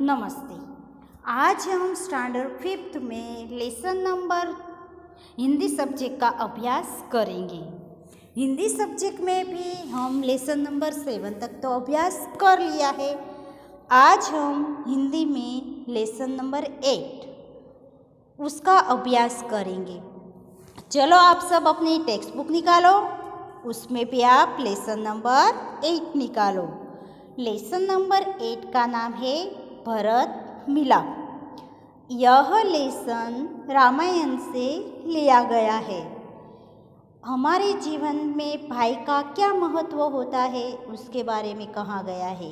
नमस्ते। आज हम स्टैंडर्ड 5th में लेसन नंबर हिंदी सब्जेक्ट का अभ्यास करेंगे। हिंदी सब्जेक्ट में भी हम लेसन नंबर 7 तक तो अभ्यास कर लिया है। आज हम हिंदी में लेसन नंबर 8 उसका अभ्यास करेंगे। चलो आप सब अपनी टेक्स्ट बुक निकालो, उसमें भी आप लेसन नंबर 8 निकालो। लेसन नंबर 8 का नाम है भरत मिलाप। यह लेसन रामायण से लिया गया है। हमारे जीवन में भाई का क्या महत्व होता है उसके बारे में कहा गया है।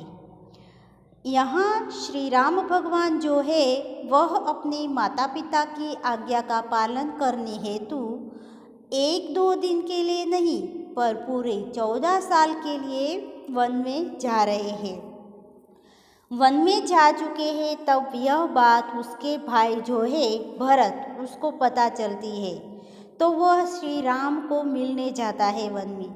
यहाँ श्री राम भगवान जो है वह अपने माता पिता की आज्ञा का पालन करने हेतु 1-2 दिन के लिए नहीं पर पूरे 14 साल के लिए वन में जा रहे हैं। वन में जा चुके हैं तब यह बात उसके भाई जो है भरत उसको पता चलती है, तो वह श्री राम को मिलने जाता है वन में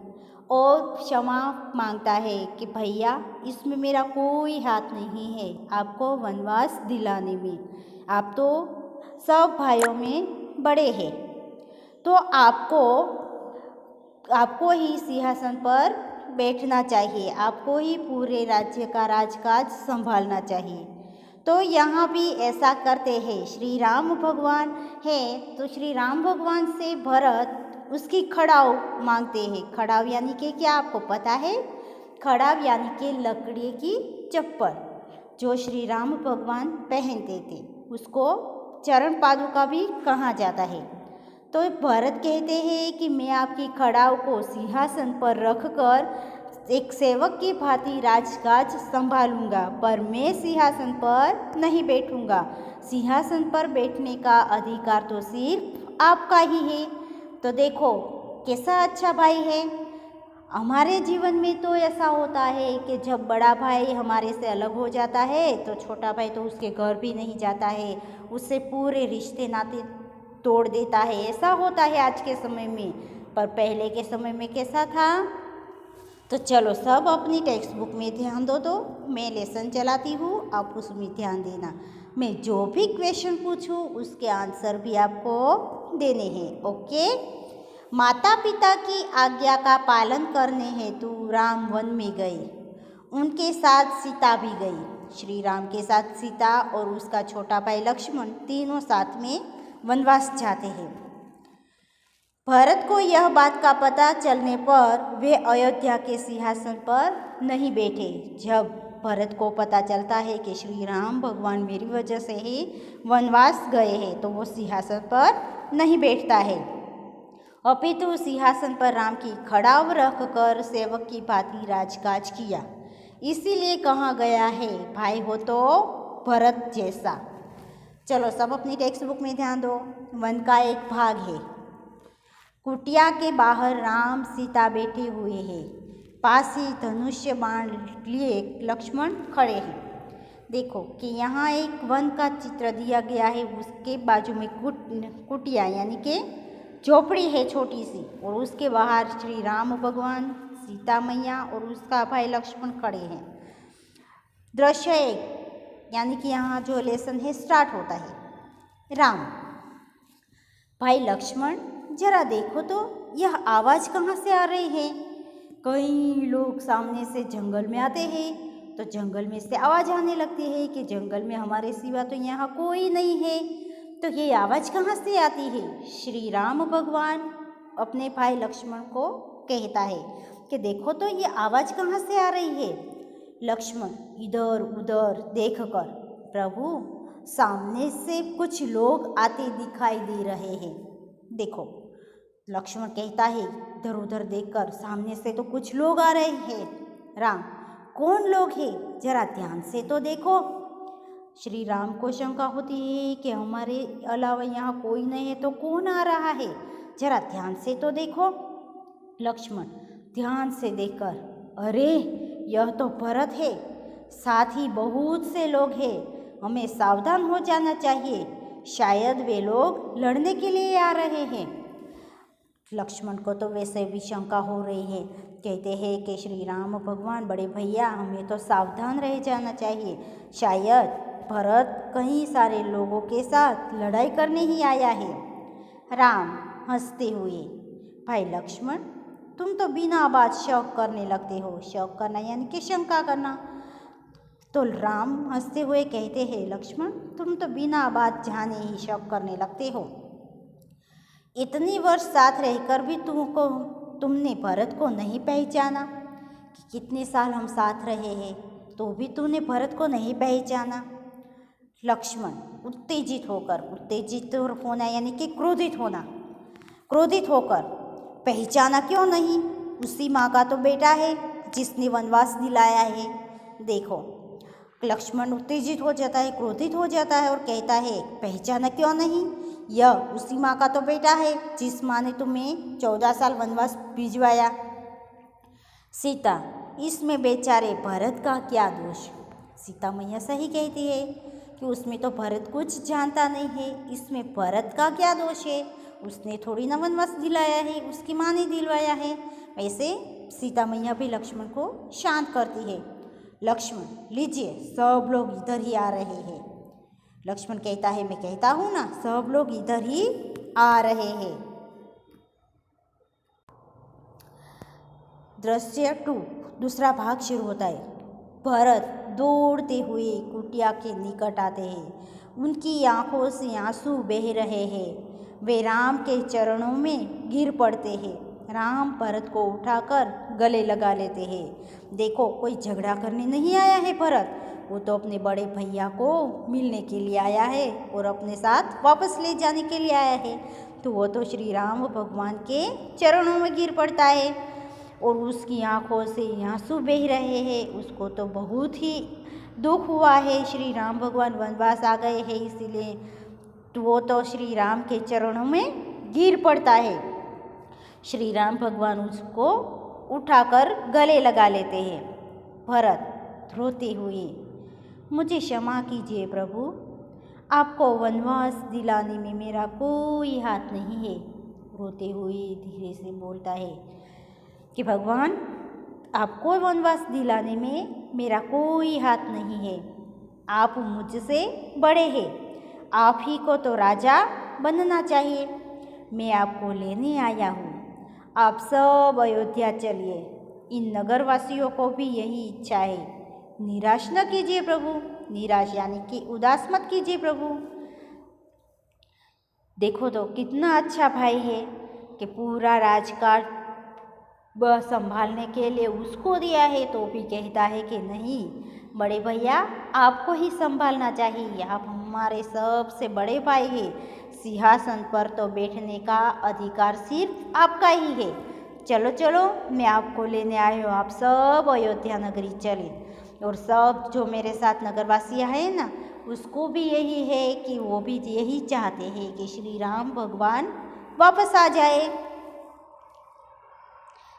और क्षमा मांगता है कि भैया इसमें मेरा कोई हाथ नहीं है आपको वनवास दिलाने में। आप तो सब भाइयों में बड़े हैं, तो आपको ही सिंहासन पर बैठना चाहिए, आपको ही पूरे राज्य का राजकाज संभालना चाहिए। तो यहाँ भी ऐसा करते हैं। श्री राम भगवान है तो श्री राम भगवान से भरत उसकी खड़ाऊ मांगते हैं। खड़ाऊ यानी कि क्या आपको पता है? खड़ाऊ यानी कि लकड़ी की चप्पल जो श्री राम भगवान पहनते थे, उसको चरण पादुका भी कहा जाता है। तो भरत कहते हैं कि मैं आपकी खड़ाऊ को सिंहासन पर रखकर एक सेवक की भांति राजकाज संभालूंगा, पर मैं सिंहासन पर नहीं बैठूंगा। सिंहासन पर बैठने का अधिकार तो सिर्फ आपका ही है। तो देखो कैसा अच्छा भाई है। हमारे जीवन में तो ऐसा होता है कि जब बड़ा भाई हमारे से अलग हो जाता है तो छोटा भाई तो उसके घर भी नहीं जाता है, उससे पूरे रिश्ते नाते तोड़ देता है। ऐसा होता है आज के समय में, पर पहले के समय में कैसा था? तो चलो सब अपनी टेक्स्ट बुक में ध्यान दो। मैं लेसन चलाती हूँ, आप उसमें ध्यान देना। मैं जो भी क्वेश्चन पूछूँ उसके आंसर भी आपको देने हैं। ओके। माता पिता की आज्ञा का पालन करने हेतु राम वन में गए। उनके साथ सीता भी गई। श्री राम के साथ सीता और उसका छोटा भाई लक्ष्मण तीनों साथ में वनवास जाते हैं। भरत को यह बात का पता चलने पर वे अयोध्या के सिंहासन पर नहीं बैठे। जब भरत को पता चलता है कि श्री राम भगवान मेरी वजह से ही वनवास गए हैं, तो वो सिंहासन पर नहीं बैठता है, अपितु सिंहासन पर राम की खड़ाऊ रखकर सेवक की भांति राजकाज किया। इसीलिए कहा गया है भाई हो तो भरत जैसा। चलो सब अपनी टेक्स्ट बुक में ध्यान दो। वन का एक भाग है। कुटिया के बाहर राम सीता बैठे हुए हैं। पास ही धनुष्य बाण लिए लक्ष्मण खड़े हैं। देखो कि यहाँ एक वन का चित्र दिया गया है, उसके बाजू में कुटिया यानी कि झोपड़ी है छोटी सी, और उसके बाहर श्री राम भगवान, सीता मैया और उसका भाई लक्ष्मण खड़े हैं। दृश्य 1 यानी कि यहाँ जो लेसन है स्टार्ट होता है। राम, भाई लक्ष्मण जरा देखो तो यह आवाज़ कहाँ से आ रही है? कई लोग सामने से जंगल में आते हैं तो जंगल में से आवाज़ आने लगती है कि जंगल में हमारे सिवा तो यहाँ कोई नहीं है। तो ये आवाज़ कहाँ से आती है? श्री राम भगवान अपने भाई लक्ष्मण को कहता है कि देखो तो ये आवाज़ कहाँ से आ रही है। लक्ष्मण इधर उधर देखकर, प्रभु सामने से कुछ लोग आते दिखाई दे रहे हैं। देखो लक्ष्मण कहता है इधर उधर देखकर, सामने से तो कुछ लोग आ रहे हैं। राम, कौन लोग हैं? जरा ध्यान से तो देखो। श्री राम को शंका होती है कि हमारे अलावा यहाँ कोई नहीं है तो कौन आ रहा है, जरा ध्यान से तो देखो। लक्ष्मण ध्यान से देखकर, अरे यह तो भरत है, साथ ही बहुत से लोग हैं, हमें सावधान हो जाना चाहिए, शायद वे लोग लड़ने के लिए आ रहे हैं। लक्ष्मण को तो वैसे भी शंका हो रही है। कहते हैं कि श्री राम भगवान, बड़े भैया हमें तो सावधान रह जाना चाहिए, शायद भरत कई सारे लोगों के साथ लड़ाई करने ही आया है। राम हंसते हुए, भाई लक्ष्मण, तुम तो बिना बात शक करने लगते हो। शक करना यानी कि शंका करना। तो राम हंसते हुए कहते हैं, लक्ष्मण, तुम तो बिना बात जाने ही शक करने लगते हो। इतनी वर्ष साथ रहकर भी तुमने भरत को नहीं पहचाना कि कितने साल हम साथ रहे हैं, तो भी तुमने भरत को नहीं पहचाना। लक्ष्मण उत्तेजित होना यानी कि क्रोधित होकर, पहचाना क्यों नहीं? उसी माँ का तो बेटा है जिसने वनवास दिलाया है। देखो, लक्ष्मण उत्तेजित हो जाता है, क्रोधित हो जाता है और कहता है, पहचाना क्यों नहीं? यह उसी माँ का तो बेटा है जिस माँ ने तुम्हें 14 साल वनवास भिजवाया। सीता, इसमें बेचारे भरत का क्या दोष? सीता मैया सही कहती है कि उसमें तो भरत कुछ जानता नहीं है, इसमें भरत का क्या दोष है? उसने थोड़ी ना वनवास दिलाया है, उसकी माँ ने दिलवाया है। वैसे सीता मैया भी लक्ष्मण को शांत करती है। लक्ष्मण, लीजिए, सब लोग इधर ही आ रहे हैं। लक्ष्मण कहता है, मैं कहता हूँ ना, सब लोग इधर ही आ रहे हैं। दृश्य 2 दूसरा भाग शुरू होता है। भरत दौड़ते हुए कुटिया के निकट आते हैं। उनकी आंखों से आंसू बह रहे हैं। वे राम के चरणों में गिर पड़ते हैं। राम भरत को उठाकर गले लगा लेते हैं। देखो, कोई झगड़ा करने नहीं आया है भरत, वो तो अपने बड़े भैया को मिलने के लिए आया है और अपने साथ वापस ले जाने के लिए आया है। तो वो तो श्री राम भगवान के चरणों में गिर पड़ता है और उसकी आंखों से आंसू बह रहे हैं। उसको तो बहुत ही दुख हुआ है, श्री राम भगवान वनवास आ गए हैं, इसीलिए तो वो तो श्री राम के चरणों में गिर पड़ता है। श्री राम भगवान उसको उठाकर गले लगा लेते हैं। भरत रोते हुए, मुझे क्षमा कीजिए प्रभु, आपको वनवास दिलाने में मेरा कोई हाथ नहीं है। रोते हुए धीरे से बोलता है कि भगवान, आपको वनवास दिलाने में मेरा कोई हाथ नहीं है। आप मुझसे बड़े हैं, आप ही को तो राजा बनना चाहिए। मैं आपको लेने आया हूँ, आप सब अयोध्या चलिए। इन नगरवासियों को भी यही इच्छा है। निराश न कीजिए प्रभु, निराश यानी कि उदास मत कीजिए प्रभु। देखो तो कितना अच्छा भाई है कि पूरा राजकाज संभालने के लिए उसको दिया है, तो भी कहता है कि नहीं बड़े भैया, आपको ही संभालना चाहिए, आप हमारे सबसे बड़े भाई हैं। सिंहासन पर तो बैठने का अधिकार सिर्फ आपका ही है। चलो चलो, मैं आपको लेने आया हूँ, आप सब अयोध्या नगरी चले। और सब जो मेरे साथ नगरवासियाँ हैं ना, उसको भी यही है कि वो भी यही चाहते हैं कि श्री राम भगवान वापस आ जाए।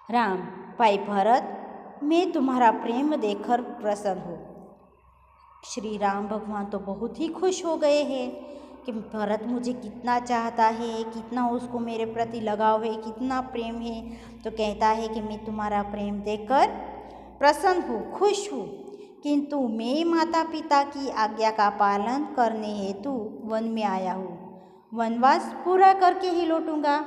राम, भाई भरत, मैं तुम्हारा प्रेम देखकर प्रसन्न हूँ। श्री राम भगवान तो बहुत ही खुश हो गए हैं कि भरत मुझे कितना चाहता है, कितना उसको मेरे प्रति लगाव है, कितना प्रेम है। तो कहता है कि मैं तुम्हारा प्रेम देखकर प्रसन्न हूँ, खुश हूँ, किंतु मैं माता पिता की आज्ञा का पालन करने हेतु वन में आया हूँ। वनवास पूरा करके ही लौटूंगा।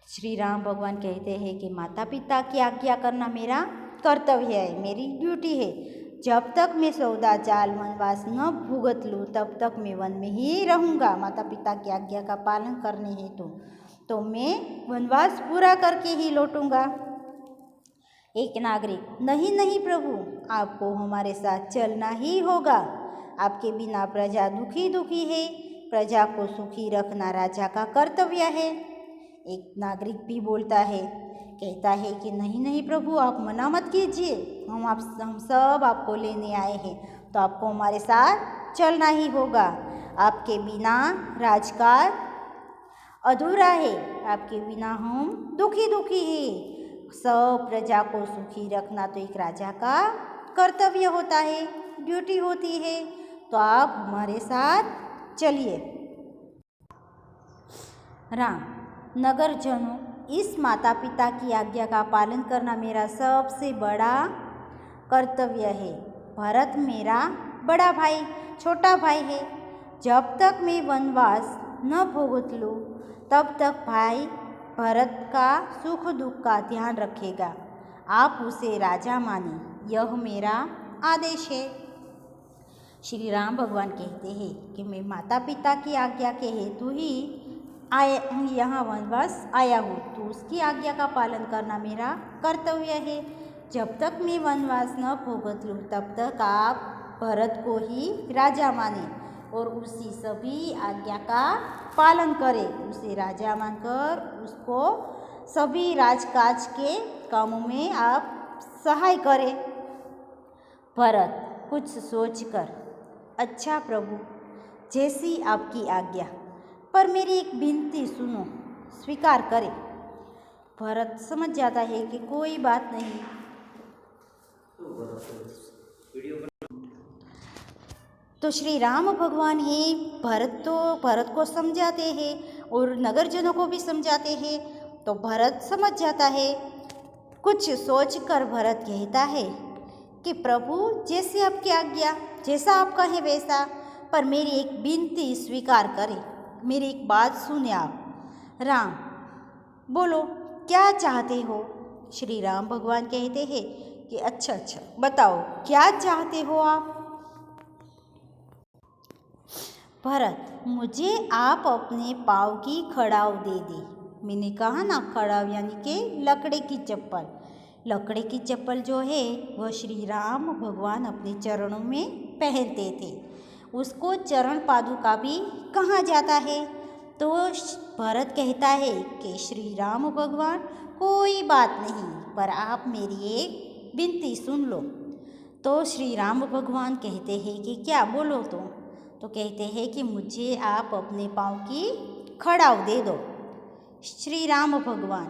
श्री राम भगवान कहते हैं कि माता पिता की आज्ञा करना मेरा कर्तव्य है, मेरी ड्यूटी है। जब तक मैं 14 साल वनवास न भुगत लूँ, तब तक मैं वन में ही रहूँगा माता पिता की आज्ञा का पालन करने हेतु। तो मैं वनवास पूरा करके ही लौटूंगा। एक नागरिक, नहीं नहीं प्रभु, आपको हमारे साथ चलना ही होगा। आपके बिना प्रजा दुखी दुखी है, प्रजा को सुखी रखना राजा का कर्तव्य है। एक नागरिक भी बोलता है, कहता है कि नहीं नहीं प्रभु, आप मना मत कीजिए, हम सब आपको लेने आए हैं, तो आपको हमारे साथ चलना ही होगा। आपके बिना राजकाज अधूरा है, आपके बिना हम दुखी दुखी हैं। सब प्रजा को सुखी रखना तो एक राजा का कर्तव्य होता है, ड्यूटी होती है। तो आप हमारे साथ चलिए। राम, नगरजनों, इस माता पिता की आज्ञा का पालन करना मेरा सबसे बड़ा कर्तव्य है। भरत मेरा बड़ा भाई, छोटा भाई है। जब तक मैं वनवास न भुगत लूँ तब तक भाई भरत का सुख दुख का ध्यान रखेगा। आप उसे राजा माने, यह मेरा आदेश है। श्री राम भगवान कहते हैं कि मैं माता पिता की आज्ञा के हेतु ही यहाँ वनवास आया हूँ, तो उसकी आज्ञा का पालन करना मेरा कर्तव्य है। जब तक मैं वनवास न भुगत लूँ तब तक आप भरत को ही राजा माने और उसी सभी आज्ञा का पालन करें। उसे राजा मानकर उसको सभी राजकाज के कामों में आप सहाय करें। भरत कुछ सोचकर, अच्छा प्रभु, जैसी आपकी आज्ञा, पर मेरी एक विनती सुनो, स्वीकार करें। भरत समझ जाता है कि कोई बात नहीं। तो श्री राम भगवान ही भरत को समझाते हैं और नगरजनों को भी समझाते हैं। तो भरत समझ जाता है। कुछ सोचकर भरत कहता है कि प्रभु, जैसे आपकी आज्ञा, जैसा आपका है वैसा, पर मेरी एक विनती स्वीकार करें, मेरी एक बात सुने आप। राम, बोलो क्या चाहते हो? श्री राम भगवान कहते हैं कि अच्छा बताओ क्या चाहते हो आप? भरत, मुझे आप अपने पाँव की खड़ाव दे दे। मैंने कहा ना, खड़ाव यानी कि लकड़े की चप्पल। लकड़े की चप्पल जो है वह श्री राम भगवान अपने चरणों में पहनते थे। उसको चरण पादुका भी कहा जाता है। तो भरत कहता है कि श्री राम भगवान, कोई बात नहीं, पर आप मेरी एक विनती सुन लो। तो श्री राम भगवान कहते हैं कि क्या, बोलो। तो कहते हैं कि मुझे आप अपने पाँव की खड़ाव दे दो। श्री राम भगवान,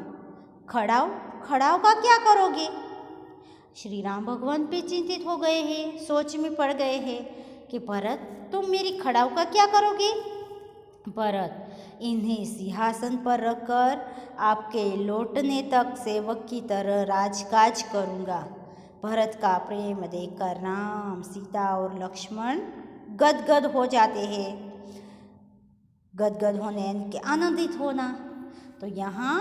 खड़ाव का क्या करोगे? श्री राम भगवान पे चिंतित हो गए हैं, सोच में पड़ गए हैं कि भरत, तुम मेरी खड़ाव का क्या करोगे? भरत, इन्हें सिंहासन पर रखकर आपके लौटने तक सेवक की तरह राजकाज करूँगा। भरत का प्रेम देखकर राम, सीता और लक्ष्मण गदगद हो जाते हैं। गदगद होने यानी कि आनंदित होना। तो यहाँ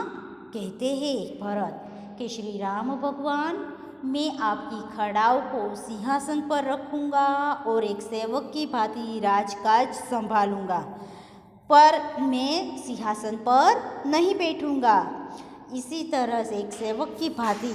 कहते हैं भरत कि श्री राम भगवान, मैं आपकी खड़ाव को सिंहासन पर रखूँगा और एक सेवक की भांति राजकाज संभालूँगा, पर मैं सिंहासन पर नहीं बैठूँगा। इसी तरह से एक सेवक की भांति